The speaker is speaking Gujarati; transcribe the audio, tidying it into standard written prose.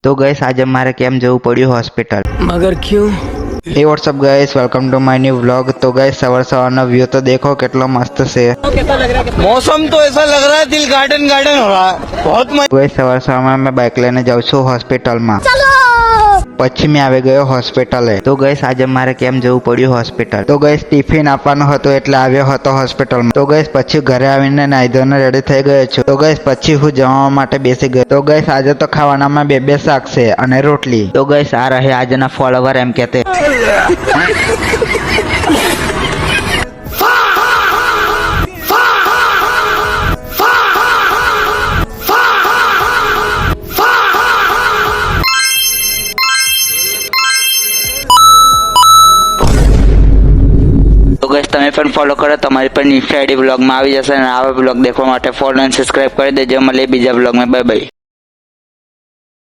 તો ગઈસ આજે મારે કેમ જવું પડ્યું હોસ્પિટલ, मगर क्यों? Hey what's up guys, welcome to my new vlog. तो गाइस सवारનો વ્યૂ તો દેખો કેટલો મસ્ત છે। मौसम तो ऐसा लग रहा है दिल गार्डन गार्डन हो रहा है, बहुत मजा। गाइस સવારમાં મેં બાઇક લઈને જાઉં છું હોસ્પિટલમાં। પછી મેં આવી ગયો હોસ્પિટલે। તો ગાઈસ આજે મારે કેમ જવું પડ્યું હોસ્પિટલ। તો ગાઈસ ટિફિન આપવાનું હતું એટલે આવ્યો હતો હોસ્પિટલમાં। તો ગાઈસ પછી ઘરે આવીને નાઈ ધોઈને રેડી થઈ ગયો છું। તો ગાઈસ પછી હું જમવા માટે બેસી ગયો। તો ગાઈસ આજે તો ખાવાનામાં બે શાક છે અને રોટલી। તો ગાઈસ આ રહે આજના ફોલોવર એમ કહેતે। તો ગાઈસ તમે પણ ફોલો કરો, તમારી પણ ઇન્સ્ટા આઈડી બ્લોગમાં આવી જશે અને આવા બ્લોગ દેખવા માટે ફોલો અને સબસ્ક્રાઇબ કરી દેજો। મળીએ બીજા બ્લોગમાં, બાય બાય।